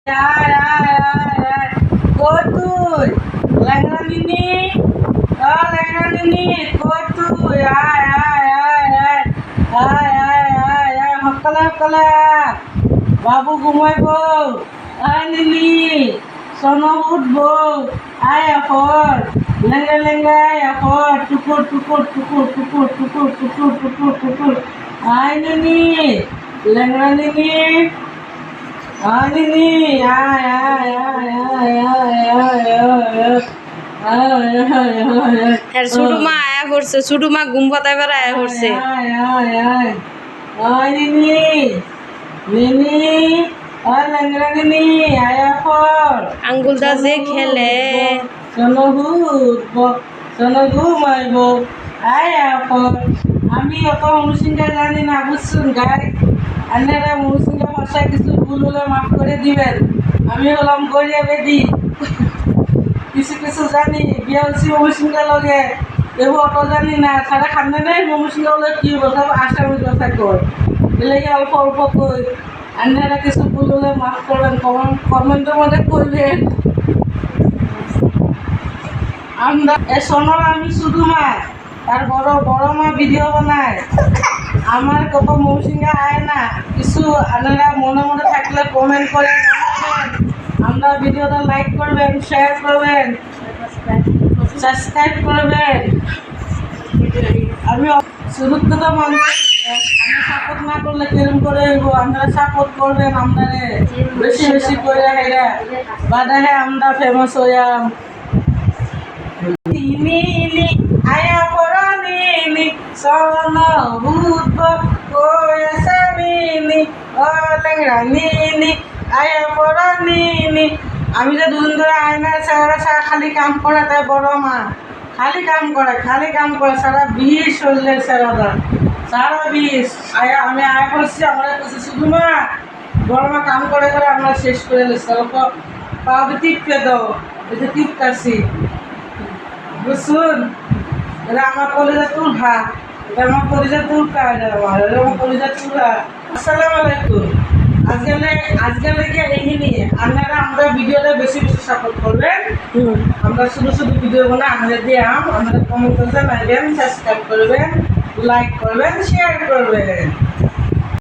আয় আয় আয় আয় কই তুই ল্যাংড়া নিনি ল্যাংড়া নিনি কই তুই আয় আয় আয় আয় আয় আয় আয় আয় সকালে সকালে বাবু ঘুমাইব আয় নিনি সোনো উঠব আয় আপর লেঙ্গা লেঙ্গা আয় আপর টুকুর টুকুর টুকুর টুকুর টুকুর টুকুর টুকুর টুকুর আয় নিনি লেঙ্গা নিনি আয় নিনি আয় আয় আয় আয় আয় আয় আয় আয় আর ছোট মা আয়া পড়ছে ছোট মা ঘুম পাতায় বেড়া আয়া পড়ছে আয় আয় আয় আয় নিনি নিনি আয় লেঙ্গা নিনি আয় আপর আঙ্গুলটা যে খেলে শোনো উঠব শোনো ঘুমাইব আয় আপর আমি অত অনুসিংহা জানি না বুঝছুন গাই আপনারা অনুসিংহা ভাষায় কিছু ভুল হলে মাফ করে দিবেন আমি হলাম গড়িয়া বেদি কিছু কিছু জানি বিয়া হচ্ছি অনুসিংহা লগে এবার অত জানি না সারা খান্নে নেই অনুসিংহা হলে কি হবো সব আসামি কথা কর এলাকি অল্প অল্প কই আপনারা কিছু ভুল হলে মাফ করবেন কমেন্টের মধ্যে করবেন আমরা এ সোনার আমি শুধু মা তার বড় বড় মা ভিডিও বানায় আমার কত মৌসিঙ্গা আয় না কিছু আপনারা মনে মনে থাকলে কমেন্ট করে জানাবেন আমরা ভিডিওটা লাইক করবেন শেয়ার করবেন সাবস্ক্রাইব করবেন আমি শুরুতে তো মানুষ আমি সাপোর্ট না করলে কেরম করে হইব আপনারা সাপোর্ট করবেন আপনারে বেশি বেশি করে হেরা বাদাহে আমরা ফেমাস হইয়াম নিনি আয়া পরানিনি সোনা ভূত কোয়াসা নিনি ও লেংড়া নিনি আয়া পরানিনি আমি যে দুদিন ধরে আয়না সারা সারা খালি কাম করে তাই বড় মা খালি কাম করে সারা বিষ হইলে সারা বিষ আয়া আমি আয় করছি আমরা কাছে শুধু মা বড় মা কাম করে আমরা শেষ করে লেছি পাওয়া টিপকে দাও এই যে টিপ কাছি বুঝুন এটা আমার কলিজা তুলহা এটা আমার কলিজা তুলকা এটা আমার কলিজা তুলহা আসসালামু আলাইকুম আজকে লেগে এইখানে আপনারা আমরা ভিডিওটা বেশি বেশি সাপোর্ট করবেন আমরা শুধু শুধু ভিডিও বানাই আমাদের দিয়ে আপনারা কমেন্ট করবেন সাবস্ক্রাইব করবেন লাইক করবেন শেয়ার করবেন